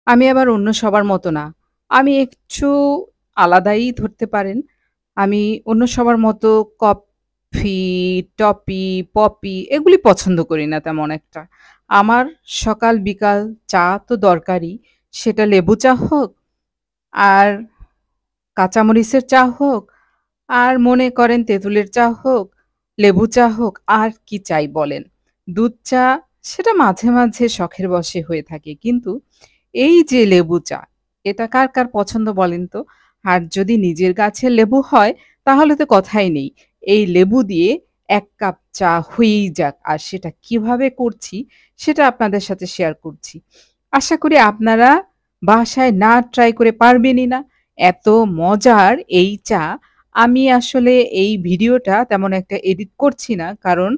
আমি আবার অন্য সবার মতো না। আমি একটু আলাদাই ধরতে পারেন। আমি অন্য সবার মতো কফি, টপি, পপি এগুলি পছন্দ করি না তেমন একটা। আমার সকাল বিকাল চা তো দরকারই। সেটা লেবু চা হোক আর কাঁচামরিচের চা হোক, আর মনে করেন তেঁতুলের চা হোক, লেবু চা হোক, আর কি চাই বলেন? দুধ চা সেটা মাঝে, মাঝে শখের বশে হয়ে থাকে। কিন্তু এই যে লেবু চা, এটা কার পছন্দ বলেন তো? আর যদি নিজের গাছের লেবু হয় তাহলে তো কথাই নেই। এই লেবু দিয়ে ১ কাপ চা হয়েই যাক। আর সেটা কিভাবে করছি সেটা আপনাদের সাথে শেয়ার করছি। আশা করি আপনারা বাসায় না ট্রাই করে পারবেনই না। এত মজার এই চা, আমি আসলে এই ভিডিওটা তেমন একটা এডিট করছি না। কারণ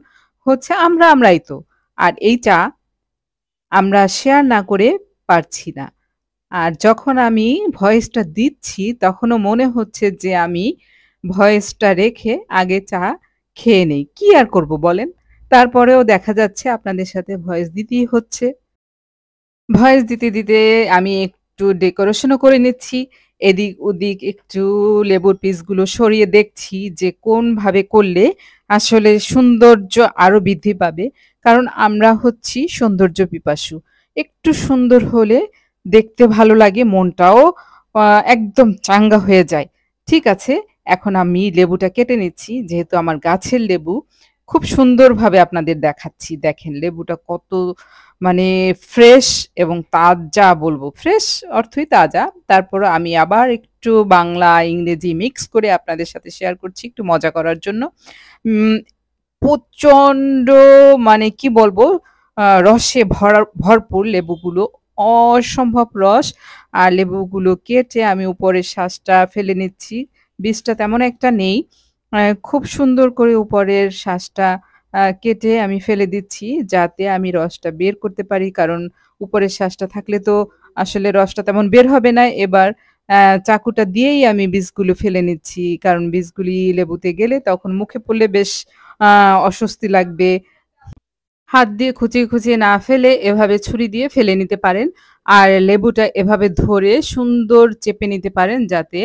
হচ্ছে আমরাই তো। আর এই চা আমরা শেয়ার না করে পারছি না। আর যখন আমি ভয়েসটা দিচ্ছি তখনও মনে হচ্ছে যে আমি ভয়েসটা রেখে আগে চা খেয়ে নেই। কি আর করব বলেন? তারপরেও দেখা যাচ্ছে আপনাদের সাথে ভয়েস দিতেই হচ্ছে। ভয়েস দিতে আমি একটু ডেকোরেশনও করে নিচ্ছি। এদিক-ওদিক একটু লেবুর পিসগুলো সরিয়ে দেখছি যে কোনভাবে করলে আসলে সৌন্দর্য আরো বৃদ্ধি পাবে। কারণ আমরা হচ্ছি সৌন্দর্য পিপাসু। একটু সুন্দর হলে দেখতে ভালো লাগে, মনটাও আ একদম চাঙ্গা হয়ে যায়। ঠিক আছে, এখন আমি লেবুটা কেটে নিচ্ছি। যেহেতু আমার গাছের লেবু, খুব সুন্দরভাবে আপনাদের দেখাচ্ছি। দেখেন লেবুটা কত মানে ফ্রেশ এবং তাজা বলবো। ফ্রেশ অর্থই তাজা। তারপরও আমি আবার একটু বাংলা, ইংরেজি মিক্স করে আপনাদের সাথে শেয়ার করছি একটু মজা করার জন্য। উম প্রচন্ড মানে কি বলবো রসে ভরপুর লেবুগুলো। অসম্ভব রস। আর লেবুগুলো কেটে আমি উপরের শাঁসটা ফেলে নিচ্ছি। বীজটা তেমন একটা নেই। খুব সুন্দর করে উপরের শাঁসটা কেটে আমি ফেলে দিচ্ছি যাতে আমি রসটা বের করতে পারি। কারণ উপরের শাঁসটা থাকলে তো আসলে রসটা তেমন বের হবে না। এবার চাকুটা দিয়েই আমি বীজগুলো ফেলে নিচ্ছি। কারণ বীজগুলি লেবুতে গেলে তখন মুখে পড়লে বেশ আ অস্বস্তি লাগবে। হাত দিয়ে খুঁচিয়ে না ফেলে এভাবে ছুরি দিয়ে ফেলে নিতে পারেন। আর লেবুটা এভাবে ধরে সুন্দর চেপে নিতে পারেন যাতে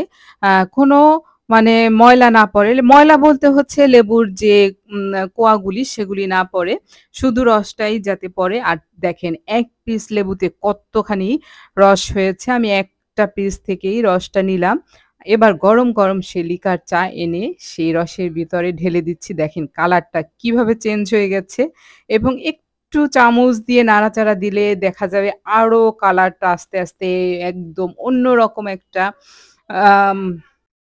কোনো মানে ময়লা না পড়ে। ময়লা বলতে হচ্ছে লেবুর যে কোয়াগুলি সেগুলি না পড়ে। শুধু রসটাই যাতে পড়ে। আর দেখেন ১ পিস লেবুতে কতখানি রস হয়েছে। আমি একটা পিস থেকেই রসটা নিলাম। এবার গরম সেই লিকার চা এনে সেই রসের ভিতরে ঢেলে দিচ্ছি। দেখেন কালারটা কিভাবে চেঞ্জ হয়ে গেছে। এবং একটু চামচ দিয়ে নাড়াচাড়া দিলে দেখা যাবে আরো কালারটা আস্তে একদম অন্যরকম একটা আম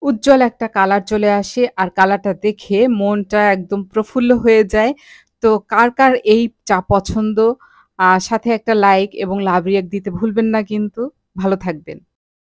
উজ্জ্বল একটা কালার চলে আসে। আর কালারটা দেখে মনটা একদম প্রফুল্ল হয়ে যায়। তো কার এই চা পছন্দ? সাথে একটা লাইক এবং লাভ রিঅ্যাক্ট দিতে ভুলবেন না কিন্তু। ভালো থাকবেন।